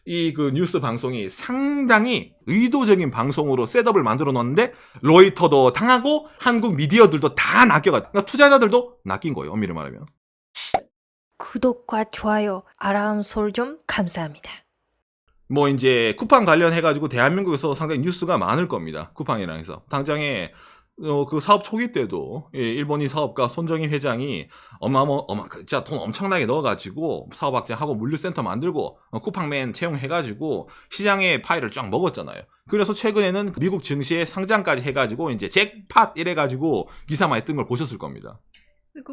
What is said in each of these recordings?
이 그 뉴스 방송이 상당히 의도적인 방송으로 셋업을 만들어 놨는데 로이터도 당하고 한국 미디어들도 다 낚여가. 그러니까 투자자들도 낚인 거예요. 엄밀히 말하면. 구독과 좋아요, 알람 설정 감사합니다. 뭐 이제 쿠팡 관련해가지고 대한민국에서 상당히 뉴스가 많을 겁니다. 쿠팡이랑 해서. 당장에 그 사업 초기 때도 일본인 사업가 손정희 회장이 진짜 돈 엄청나게 넣어가지고 사업 확장하고 물류센터 만들고 쿠팡맨 채용해가지고 시장의 파일을 쫙 먹었잖아요. 그래서 최근에는 미국 증시에 상장까지 해가지고 이제 잭팟 이래가지고 기사 많이 뜬 걸 보셨을 겁니다.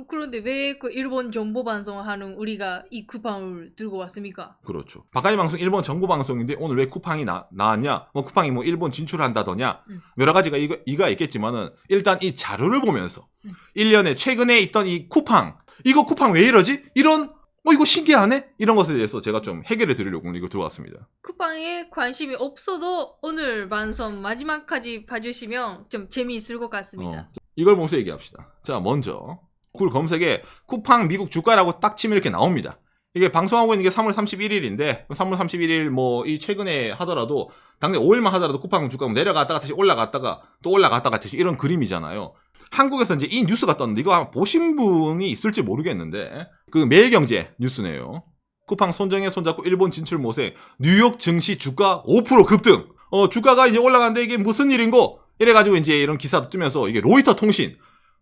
그런데 왜 그 일본 정보 방송하는 우리가 이 쿠팡을 들고 왔습니까? 그렇죠. 바카니 방송 일본 정보 방송인데 오늘 왜 쿠팡이 나왔냐? 뭐 쿠팡이 뭐 일본 진출한다더냐? 여러 가지가 이가 있겠지만은 일단 이 자료를 보면서 1년에 최근에 있던 이 쿠팡 이거 쿠팡 왜 이러지? 이런 이거 신기하네? 이런 것에 대해서 제가 좀 해결해 드리려고 오늘 이걸 들어왔습니다. 쿠팡에 관심이 없어도 오늘 방송 마지막까지 봐주시면 좀 재미있을 것 같습니다. 이걸 보면서 얘기합시다. 자, 먼저 구글 검색에 쿠팡 미국 주가라고 딱 치면 이렇게 나옵니다. 이게 방송하고 있는 게 3월 31일인데 3월 31일 뭐 이 최근에 하더라도 당장 5일만 하더라도 쿠팡 주가가 내려갔다가 다시 올라갔다가 또 올라갔다가 다시 이런 그림이잖아요. 한국에서 이제 이 뉴스가 떴는데 이거 아마 보신 분이 있을지 모르겠는데 그 매일경제 뉴스네요. 쿠팡 손정혜 손잡고 일본 진출 모색 뉴욕 증시 주가 5% 급등. 주가가 이제 올라가는데 이게 무슨 일인고? 이래가지고 이제 이런 기사도 뜨면서 이게 로이터 통신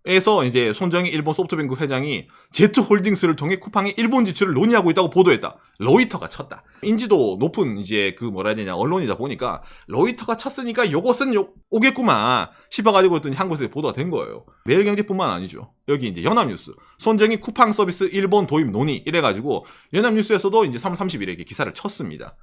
에서 이제 손정희 일본 소프트뱅크 회장이 제트홀딩스를 통해 쿠팡의 일본 진출을 논의하고 있다고 보도했다. 로이터가 쳤다. 인지도 높은 이제 그 뭐라 해야 되냐 언론이다 보니까 로이터가 쳤으니까 요것은 오겠구만 싶어가지고 했더니 한국에서 보도가 된 거예요. 매일경제뿐만 아니죠. 여기 이제 연합뉴스 손정희 쿠팡 서비스 일본 도입 논의 이래가지고 연합뉴스에서도 이제 3월 30일에 기사를 쳤습니다.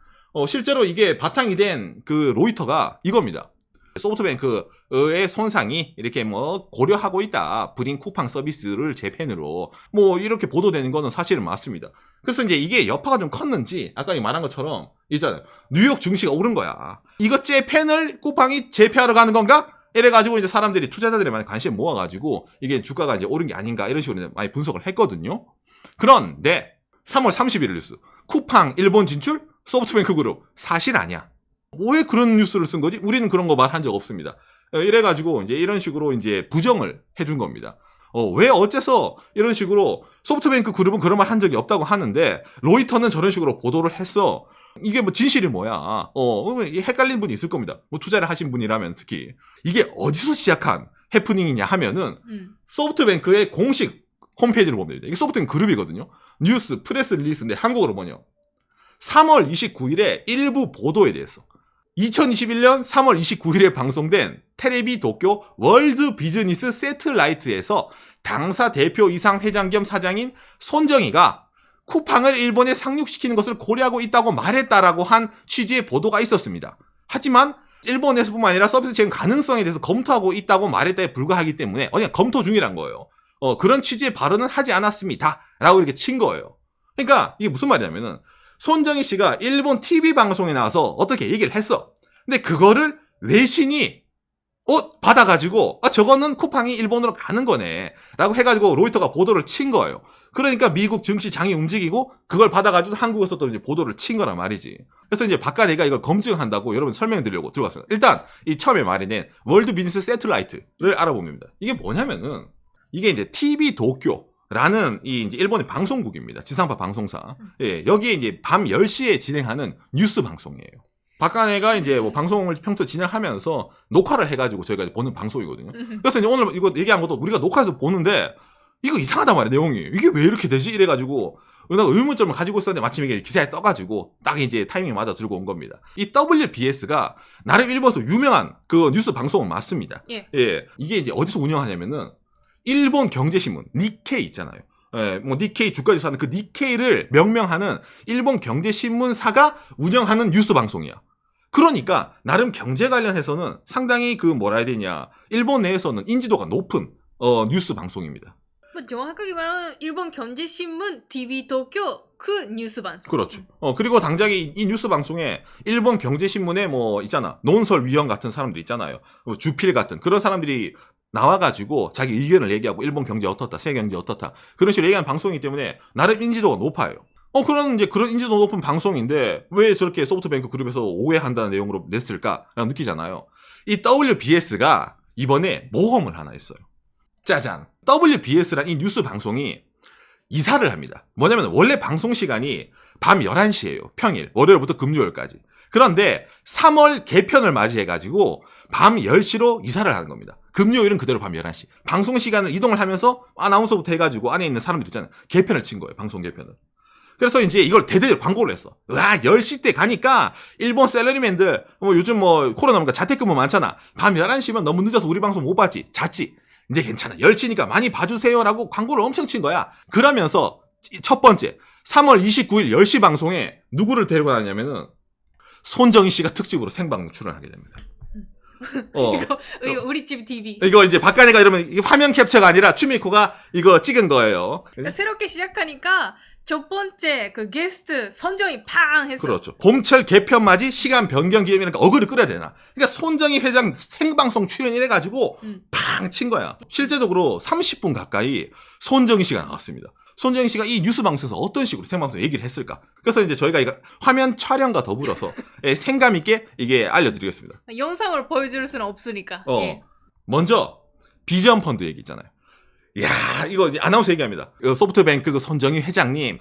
실제로 이게 바탕이 된 그 로이터가 이겁니다. 소프트뱅크의 손상이 이렇게 뭐 고려하고 있다. 불인 쿠팡 서비스를 재팬으로 뭐 이렇게 보도되는 거는 사실은 맞습니다. 그래서 이제 이게 여파가 좀 컸는지 아까 말한 것처럼 있잖아요. 뉴욕 증시가 오른 거야. 이거 재팬을 쿠팡이 재패하러 가는 건가? 이래가지고 이제 사람들이 투자자들이 많이 관심을 모아가지고 이게 주가가 이제 오른 게 아닌가 이런 식으로 많이 분석을 했거든요. 그런데 3월 31일 뉴스 쿠팡 일본 진출 소프트뱅크 그룹 사실 아니야. 왜 그런 뉴스를 쓴 거지? 우리는 그런 거 말한 적 없습니다. 이래가지고 이제 이런 식으로 이제 부정을 해준 겁니다. 왜 어째서 이런 식으로 소프트뱅크 그룹은 그런 말 한 적이 없다고 하는데 로이터는 저런 식으로 보도를 했어. 이게 뭐 진실이 뭐야? 헷갈린 분이 있을 겁니다. 뭐 투자를 하신 분이라면 특히 이게 어디서 시작한 해프닝이냐 하면은 소프트뱅크의 공식 홈페이지를 보면 됩니다. 이게 소프트뱅크 그룹이거든요. 뉴스 프레스 릴리스인데 한국어로 뭐냐? 3월 29일에 일부 보도에 대해서 2021년 3월 29일에 방송된 테레비 도쿄 월드 비즈니스 세틀라이트에서 당사 대표 이상 회장 겸 사장인 손정희가 쿠팡을 일본에 상륙시키는 것을 고려하고 있다고 말했다라고 한 취지의 보도가 있었습니다. 하지만 일본에서뿐만 아니라 서비스 제공 가능성에 대해서 검토하고 있다고 말했다에 불과하기 때문에 그냥 검토 중이란 거예요. 그런 취지의 발언은 하지 않았습니다. 라고 이렇게 친 거예요. 그러니까 이게 무슨 말이냐면은 손정희 씨가 일본 TV 방송에 나와서 어떻게 얘기를 했어. 근데 그거를 외신이 받아가지고 저거는 쿠팡이 일본으로 가는 거네 라고 해가지고 로이터가 보도를 친 거예요. 그러니까 미국 증시장이 움직이고 그걸 받아가지고 한국에서 또 이제 보도를 친 거란 말이지. 그래서 이제 바깥에가 이걸 검증한다고 여러분 설명드리려고 들어갔어요. 일단 이 처음에 말해낸 월드 비즈니스 세틀라이트를 알아보면 됩니다. 이게 뭐냐면은 이게 이제 TV 도쿄 라는 이 이제 일본의 방송국입니다. 지상파 방송사. 예, 여기에 이제 밤 10시에 진행하는 뉴스 방송이에요. 박간혜가 이제 뭐 방송을 평소 진행하면서 녹화를 해가지고 저희가 보는 방송이거든요. 그래서 이제 오늘 이거 얘기한 것도 우리가 녹화해서 보는데 이거 이상하단 말이야, 내용이. 이게 왜 이렇게 되지? 이래가지고 내가 의문점을 가지고 있었는데 마침 이게 기사에 떠가지고 딱 이제 타이밍이 맞아 들고 온 겁니다. 이 WBS가 나름 일본에서 유명한 그 뉴스 방송은 맞습니다. 예. 이게 이제 어디서 운영하냐면은 일본 경제신문 니케이 있잖아요. 뭐 니케이 주가지수 하는 그 니케이를 명명하는 일본 경제신문사가 운영하는 뉴스 방송이야. 그러니까 나름 경제 관련해서는 상당히 그 뭐라 해야 되냐 일본 내에서는 인지도가 높은 뉴스 방송입니다. 뭐 정확하게 말하면 일본 경제신문 TV 도쿄 그 뉴스 방송. 그렇죠. 그리고 당장에 이 뉴스 방송에 일본 경제신문에 뭐 있잖아 논설위원 같은 사람들 있잖아요. 뭐 주필 같은 그런 사람들이 나와가지고 자기 의견을 얘기하고 일본 경제 어떻다, 세계 경제 어떻다 그런 식으로 얘기하는 방송이기 때문에 나름 인지도가 높아요. 그런 이제 그런 인지도 높은 방송인데 왜 저렇게 소프트뱅크 그룹에서 오해한다는 내용으로 냈을까라고 느끼잖아요. 이 WBS가 이번에 모험을 하나 했어요. 짜잔. WBS란 이 뉴스 방송이 이사를 합니다. 뭐냐면 원래 방송 시간이 밤 11시예요. 평일. 월요일부터 금요일까지. 그런데 3월 개편을 맞이해가지고 밤 10시로 이사를 하는 겁니다. 금요일은 그대로 밤 11시. 방송 시간을 이동을 하면서 아나운서부터 해가지고 안에 있는 사람들 있잖아요. 개편을 친 거예요. 방송 개편을. 그래서 이제 이걸 대대적으로 광고를 했어. 와, 10시 때 가니까 일본 셀러리맨들 요즘 코로나니까 자택근무 많잖아. 밤 11시면 너무 늦어서 우리 방송 못 봤지. 잤지. 이제 괜찮아. 10시니까 많이 봐주세요라고 광고를 엄청 친 거야. 그러면서 첫 번째 3월 29일 10시 방송에 누구를 데리고 다녔냐면은 손정희 씨가 특집으로 생방송 출연하게 됩니다. 이거 우리 집 TV. 이거 이제 박간이가 이러면 화면 캡처가 아니라 추미코가 이거 찍은 거예요. 그러니까 새롭게 시작하니까 첫 번째 그 게스트 선정이 팡 했어. 그렇죠. 봄철 개편 맞이 시간 변경 기념이니까 어그를 끌어야 되나. 그러니까 손정희 회장 생방송 출연이래가지고 팡 친 거야. 실제적으로 30분 가까이 손정희 씨가 나왔습니다. 손정희 씨가 이 뉴스 방송에서 어떤 식으로 생방송 얘기를 했을까. 그래서 이제 저희가 이거 화면 촬영과 더불어서 생감 있게 이게 알려드리겠습니다. 영상을 보여줄 수는 없으니까. 예. 먼저 비전 펀드 얘기 있잖아요. 이야, 이거 아나운서 얘기합니다. 소프트뱅크 그 손정희 회장님.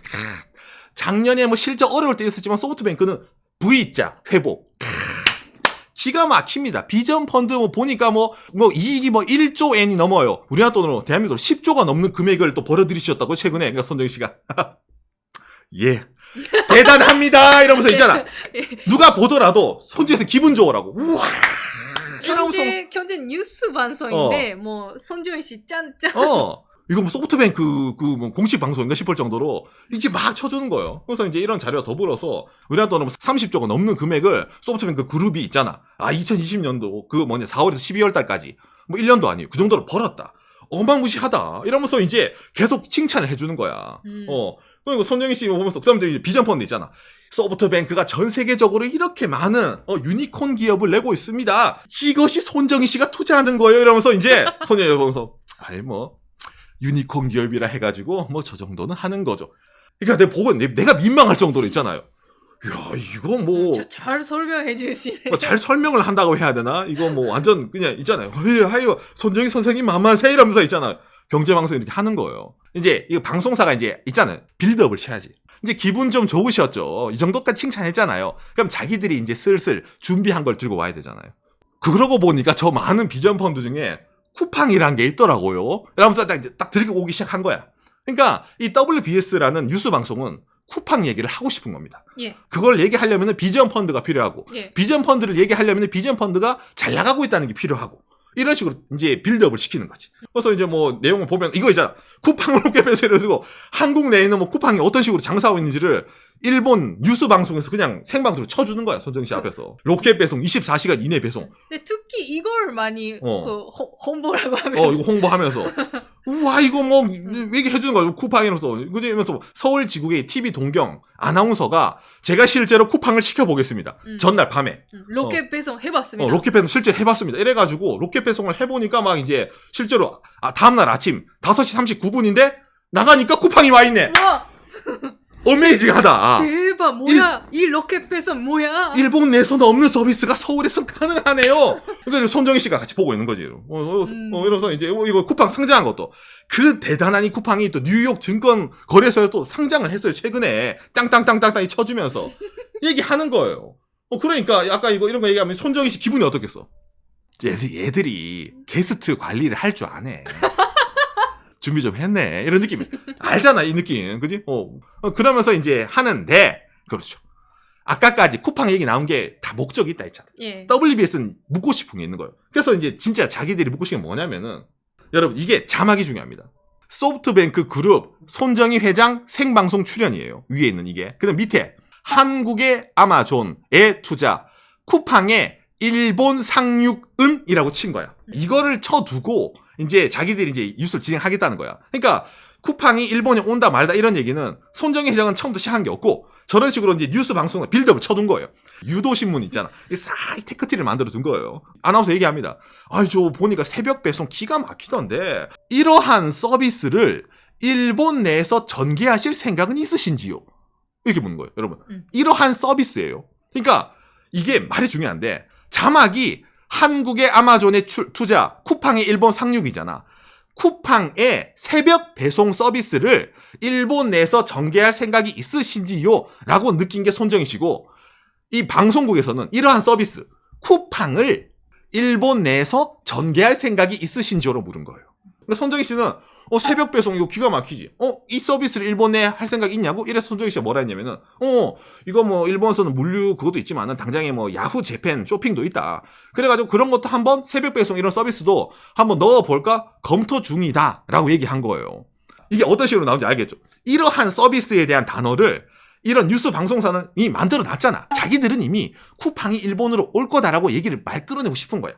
작년에 뭐 실적 어려울 때 있었지만 소프트뱅크는 V자 회복. 기가 막힙니다. 비전 펀드 보니까 이익이 1조 엔이 넘어요. 우리나라 돈으로 대한민국으로 10조가 넘는 금액을 또 벌어들이셨다고 최근에. 그러니까 손정희 씨가. 예. 대단합니다. 이러면서 있잖아. 누가 보더라도 손정희 씨 기분 좋으라고. 우와. 현재 뉴스 방송인데 손정희 씨 짠짠. 이거 소프트뱅크 공식 방송인가 싶을 정도로 이게 막 쳐주는 거예요. 그래서 이제 이런 자료와 더불어서 우리나라 돈으로 30조가 넘는 금액을 소프트뱅크 그룹이 있잖아. 2020년도 4월에서 12월 달까지 1년도 아니에요. 그 정도로 벌었다. 어마무시하다. 이러면서 이제 계속 칭찬을 해주는 거야. 그리고 손정희 씨 보면서 그다음에 이제 비전 펀드 있잖아. 소프트뱅크가 전 세계적으로 이렇게 많은 유니콘 기업을 내고 있습니다. 이것이 손정희 씨가 투자하는 거예요. 이러면서 이제 손정희 보면서 유니콘 기업이라 해가지고 저 정도는 하는 거죠. 그러니까 내가 민망할 정도로 있잖아요. 야, 이거 잘 설명해 주시네. 잘 설명을 한다고 해야 되나? 이거 완전 그냥 있잖아요. 하여 손정희 선생님 만만세 이러면서 있잖아요. 경제방송 이렇게 하는 거예요. 이제 이거 방송사가 이제 있잖아요. 빌드업을 쳐야지. 이제 기분 좀 좋으셨죠. 이 정도까지 칭찬했잖아요. 그럼 자기들이 이제 슬슬 준비한 걸 들고 와야 되잖아요. 그러고 보니까 저 많은 비전 펀드 중에 쿠팡이란 게 있더라고요. 이러면서 딱 들고 오기 시작한 거야. 그러니까 이 WBS라는 뉴스 방송은 쿠팡 얘기를 하고 싶은 겁니다. 예. 그걸 얘기하려면 비전 펀드가 필요하고, 예. 비전 펀드를 얘기하려면 비전 펀드가 잘 나가고 있다는 게 필요하고, 이런 식으로 이제 빌드업을 시키는 거지. 그래서 이제 내용을 보면 이거 있잖아. 쿠팡을 로켓에서 이러고 한국 내에 있는 쿠팡이 어떤 식으로 장사하고 있는지를 일본 뉴스 방송에서 그냥 생방송으로 쳐주는 거야. 손정희 씨 앞에서. 로켓 배송 24시간 이내 배송. 근데 특히 이걸 많이 홍보라고 하면. 이거 홍보하면서. 우와, 이거 얘기해주는 거야. 쿠팡이라서. 그러면서 서울 지국의 TV 동경 아나운서가 제가 실제로 쿠팡을 시켜보겠습니다. 전날 밤에. 로켓 배송 해봤습니다. 로켓 배송 실제 해봤습니다. 이래가지고 로켓 배송을 해보니까 막 이제 실제로 다음날 아침 5시 39분인데 나가니까 쿠팡이 와있네. 와! 어메이징하다. 대박, 뭐야? 이 로켓 배송 뭐야? 일본 내에서는 없는 서비스가 서울에서 가능하네요. 그러니까 손정희 씨가 같이 보고 있는 거지. 이러면서 이제 이거 쿠팡 상장한 것도. 그 대단한 이 쿠팡이 또 뉴욕 증권 거래소에 또 상장을 했어요. 최근에. 땅땅땅땅땅 쳐주면서. 얘기하는 거예요. 그러니까 아까 이런 거 얘기하면 손정희 씨 기분이 어떻겠어? 얘들이 게스트 관리를 할 줄 아네. 준비 좀 했네. 이런 느낌. 알잖아, 이 느낌. 그지? 그러면서 이제 하는데, 그렇죠. 아까까지 쿠팡 얘기 나온 게 다 목적이 있다 했잖아. 예. WBS는 묻고 싶은 게 있는 거예요. 그래서 이제 진짜 자기들이 묻고 싶은 게 뭐냐면은, 여러분, 이게 자막이 중요합니다. 소프트뱅크 그룹 손정희 회장 생방송 출연이에요. 위에 있는 이게. 그 다음 밑에, 한국의 아마존에 투자, 쿠팡의 일본 상륙은이라고 친 거야. 이거를 쳐두고, 이제 자기들이 이제 뉴스를 진행하겠다는 거야. 그러니까 쿠팡이 일본에 온다 말다 이런 얘기는 손정희 회장은 처음부터 시작한 게 없고 저런 식으로 이제 뉴스 방송에 빌드업을 쳐둔 거예요. 유도신문 있잖아. 이 싹 테크티를 만들어 둔 거예요. 아나운서 얘기합니다. 저 보니까 새벽 배송 기가 막히던데 이러한 서비스를 일본 내에서 전개하실 생각은 있으신지요? 이렇게 묻는 거예요, 여러분. 이러한 서비스예요. 그러니까 이게 말이 중요한데 자막이 한국의 아마존의 투자, 쿠팡의 일본 상륙이잖아. 쿠팡의 새벽 배송 서비스를 일본 내에서 전개할 생각이 있으신지요? 라고 느낀 게 손정희 씨고, 이 방송국에서는 이러한 서비스, 쿠팡을 일본 내에서 전개할 생각이 있으신지요로 물은 거예요. 그러니까 손정희 씨는 새벽 배송 이거 기가 막히지. 이 서비스를 일본 내에 할 생각 있냐고? 이래서 손정희 씨가 뭐라 했냐면은, 이거 뭐 일본에서는 물류 그것도 있지만은 당장에 뭐 야후 재팬 쇼핑도 있다. 그래가지고 그런 것도 한번 새벽 배송 이런 서비스도 한번 넣어볼까 검토 중이다. 라고 얘기한 거예요. 이게 어떤 식으로 나오는지 알겠죠? 이러한 서비스에 대한 단어를 이런 뉴스 방송사는 이미 만들어 놨잖아. 자기들은 이미 쿠팡이 일본으로 올 거다라고 얘기를 말 끌어내고 싶은 거야.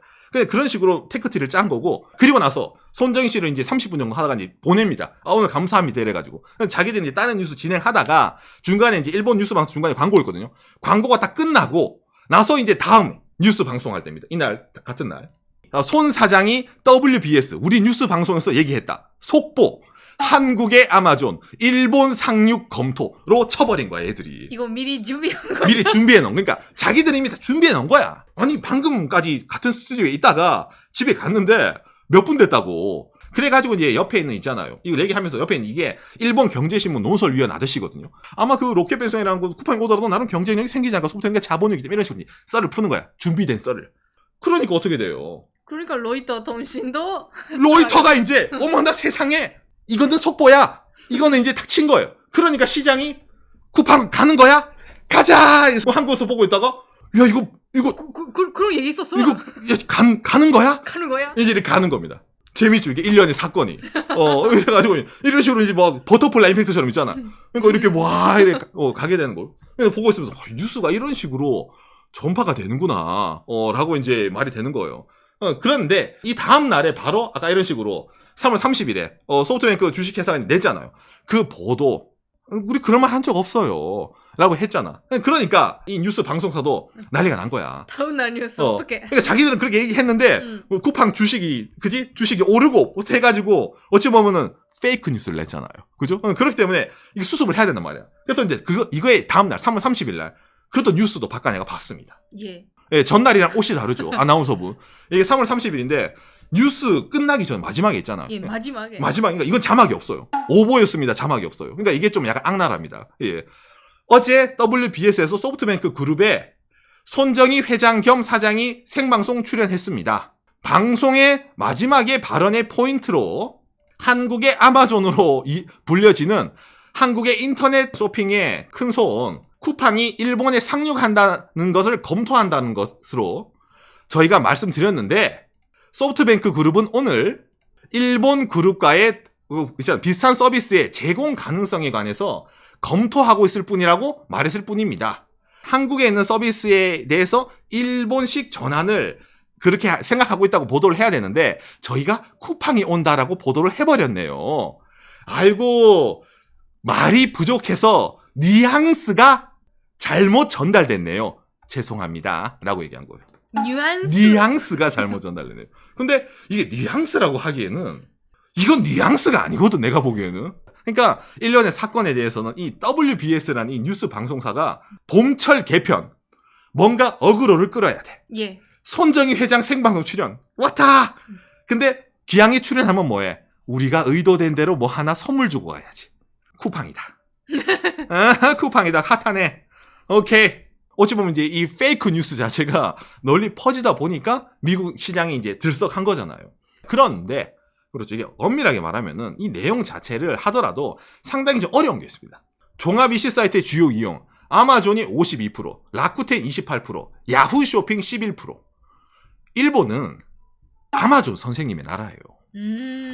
그런 식으로 테크티를 짠 거고, 그리고 나서 손정희 씨를 이제 30분 정도 하다가 이제 보냅니다. 오늘 감사합니다. 이래가지고. 자기들이 이제 다른 뉴스 진행하다가 중간에 이제 일본 뉴스 방송 중간에 광고 있거든요. 광고가 딱 끝나고 나서 이제 다음 뉴스 방송할 때입니다. 이날, 같은 날. 손 사장이 WBS, 우리 뉴스 방송에서 얘기했다. 속보. 한국의 아마존, 일본 상륙 검토로 쳐버린 거야, 애들이. 이거 미리 준비한 거야. 미리 준비해 놓은. 그러니까 자기들이 이미 다 준비해 놓은 거야. 아니, 방금까지 같은 스튜디오에 있다가 집에 갔는데 몇 분 됐다고. 그래가지고 이제 옆에 있는 있잖아요. 이거 얘기하면서 옆에 있는 이게 일본 경제신문 논설위원 아저씨거든요. 아마 그 로켓 배송이라는 거 쿠팡이 오더라도 나름 경쟁력이 생기지 않을까, 소프트웨어가 자본력이기 때문에 이런 식으로 썰을 푸는 거야. 준비된 썰을. 그러니까 어떻게 돼요? 그러니까 로이터 통신도 로이터가 이제 어머나 세상에 이거는 속보야. 이거는 이제 닥친 거예요. 그러니까 시장이 쿠팡 가는 거야? 가자! 한국에서 보고 있다가 야 이거 그런 얘기 있었어. 이거 가는 거야? 가는 거야? 이제 이렇게 가는 겁니다. 재밌죠? 이게 1년의 사건이. 그래가지고 이런 식으로 이제 뭐 버터플라이 임팩트처럼 있잖아. 그러니까 이렇게 와 이렇게 가게 되는 거. 그래서 보고 있으면 뉴스가 이런 식으로 전파가 되는구나. 라고 이제 말이 되는 거예요. 그런데 이 다음 날에 바로 아까 이런 식으로 3월 30일에 소프트뱅크 주식회사가 냈잖아요. 그 보도 우리 그런 말 한 적 없어요 라고 했잖아. 그러니까 이 뉴스 방송사도 난리가 난 거야. 다음 날 뉴스 어떻게? 그러니까 자기들은 그렇게 얘기했는데 쿠팡 주식이 오르고 해가지고 어찌 보면은 페이크 뉴스를 냈잖아요. 그죠? 그렇기 때문에 이게 수습을 해야 된단 말이야. 그래서 이제 이거의 다음 날 3월 30일 날 그것도 뉴스도 바깥 내가 봤습니다. 예, 전날이랑 옷이 다르죠. 아나운서분. 이게 3월 30일인데 뉴스 끝나기 전 마지막에 있잖아. 예, 마지막에. 그러니까 이건 자막이 없어요. 오보였습니다. 자막이 없어요. 그러니까 이게 좀 약간 악랄합니다. 예. 어제 WBS에서 소프트뱅크 그룹에 손정희 회장 겸 사장이 생방송 출연했습니다. 방송의 마지막에 발언의 포인트로 한국의 아마존으로 불려지는 한국의 인터넷 쇼핑의 큰손 쿠팡이 일본에 상륙한다는 것을 검토한다는 것으로 저희가 말씀드렸는데, 소프트뱅크 그룹은 오늘 일본 그룹과의 비슷한 서비스의 제공 가능성에 관해서 검토하고 있을 뿐이라고 말했을 뿐입니다. 한국에 있는 서비스에 대해서 일본식 전환을 그렇게 생각하고 있다고 보도를 해야 되는데 저희가 쿠팡이 온다라고 보도를 해버렸네요. 아이고, 말이 부족해서 뉘앙스가 잘못 전달됐네요. 죄송합니다 라고 얘기한 거예요. 뉘앙스가 잘못 전달되네요. 근데 이게 뉘앙스라고 하기에는 이건 뉘앙스가 아니거든, 내가 보기에는. 그러니까 1년의 사건에 대해서는 이 WBS라는 이 뉴스 방송사가 봄철 개편 뭔가 어그로를 끌어야 돼. 예. 손정희 회장 생방송 출연 왔다. 근데 기왕에 출연하면 뭐해? 우리가 의도된 대로 뭐 하나 선물 주고 가야지. 쿠팡이다. 쿠팡이다. 핫하네. 오케이. 어찌 보면 이제 이 페이크 뉴스 자체가 널리 퍼지다 보니까 미국 시장이 이제 들썩한 거잖아요. 그런데 그렇죠. 이게 엄밀하게 말하면은 이 내용 자체를 하더라도 상당히 좀 어려운 게 있습니다. 종합 EC 사이트의 주요 이용, 아마존이 52%, 라쿠텐 28%, 야후 쇼핑 11%. 일본은 아마존 선생님의 나라예요.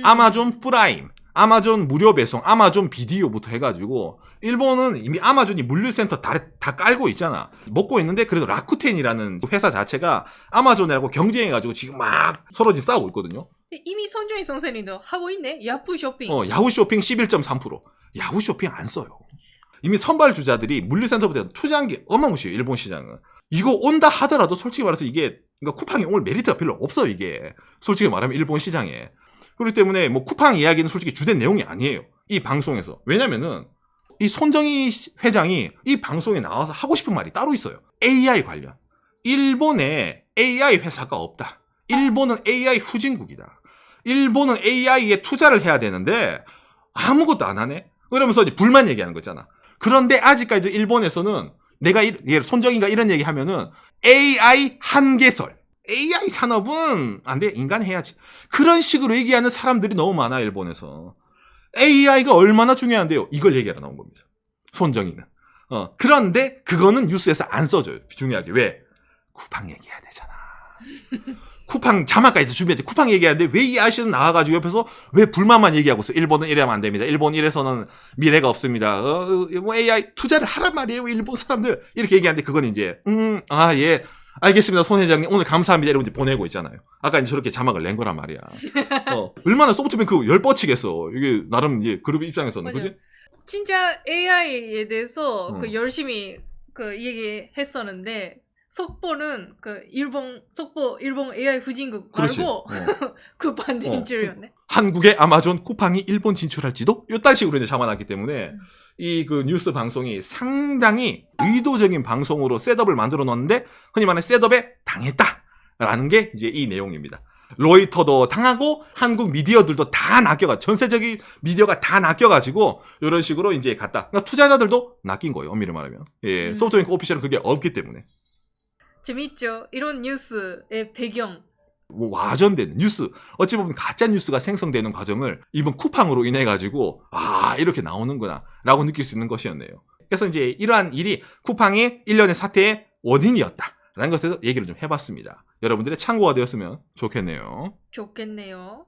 아마존 프라임, 아마존 무료 배송, 아마존 비디오부터 해가지고 일본은 이미 아마존이 물류센터 다 깔고 있잖아. 먹고 있는데 그래도 라쿠텐이라는 회사 자체가 아마존이라고 경쟁해가지고 지금 막 서로 지금 싸우고 있거든요. 이미 손정희 선생님도 하고 있네. 야후 쇼핑. 야후 쇼핑 11.3%. 야후 쇼핑 안 써요. 이미 선발 주자들이 물류센터부터 투자한 게 어마무시해요. 일본 시장은. 이거 온다 하더라도 솔직히 말해서 이게 그러니까 쿠팡이 올 메리트가 별로 없어, 이게. 솔직히 말하면 일본 시장에. 그렇기 때문에 뭐 쿠팡 이야기는 솔직히 주된 내용이 아니에요. 이 방송에서. 왜냐면은 이 손정희 회장이 이 방송에 나와서 하고 싶은 말이 따로 있어요. AI 관련. 일본에 AI 회사가 없다. 일본은 AI 후진국이다. 일본은 AI에 투자를 해야 되는데 아무것도 안 하네. 그러면서 이제 불만 얘기하는 거잖아. 그런데 아직까지 일본에서는 내가 손정희가 이런 얘기 하면은 AI 한계설. AI 산업은 안 돼. 인간 해야지. 그런 식으로 얘기하는 사람들이 너무 많아, 일본에서. AI가 얼마나 중요한데요. 이걸 얘기하러 나온 겁니다. 손정희는. 그런데 그거는 뉴스에서 안 써줘요. 중요하게. 왜? 쿠팡 얘기해야 되잖아. 쿠팡 자막까지 준비했지. 쿠팡 얘기하는데 왜 이 아저씨는 나와가지고 옆에서 왜 불만만 얘기하고 있어. 일본은 이래면 안 됩니다. 일본 이래서는 미래가 없습니다. 뭐 AI 투자를 하란 말이에요. 일본 사람들. 이렇게 얘기하는데 그건 이제 예. 알겠습니다. 손 회장님 오늘 감사합니다. 이러고 이제 보내고 있잖아요. 아까 이제 저렇게 자막을 낸 거란 말이야. 얼마나 소프트뱅크 열뻗치겠어. 이게 나름 이제 그룹 입장에서는. 그지? 진짜 AI에 대해서 응. 그 열심히 그 얘기했었는데 속보는 그 일본 AI 후진국 그렇지. 말고 그 반진출이었네. 한국의 아마존 쿠팡이 일본 진출할지도 요딴 식으로 이제 잡아놨기 때문에 이 그 뉴스 방송이 상당히 의도적인 방송으로 셋업을 만들어 놓았는데 흔히 말하는 셋업에 당했다라는 게 이제 이 내용입니다. 로이터도 당하고 한국 미디어들도 다 낚여가 전세적인 미디어가 다 낚여가지고 이런 식으로 이제 갔다. 그러니까 투자자들도 낚인 거예요. 엄밀히 말하면. 예, 소프트뱅크 오피셜은 그게 없기 때문에. 재밌죠? 이런 뉴스의 배경. 뭐 와전되는 뉴스, 어찌 보면 가짜 뉴스가 생성되는 과정을 이번 쿠팡으로 인해 가지고 이렇게 나오는구나 라고 느낄 수 있는 것이었네요. 그래서 이제 이러한 일이 쿠팡의 일련의 사태의 원인이었다라는 것에서 얘기를 좀 해봤습니다. 여러분들의 참고가 되었으면 좋겠네요. 좋겠네요.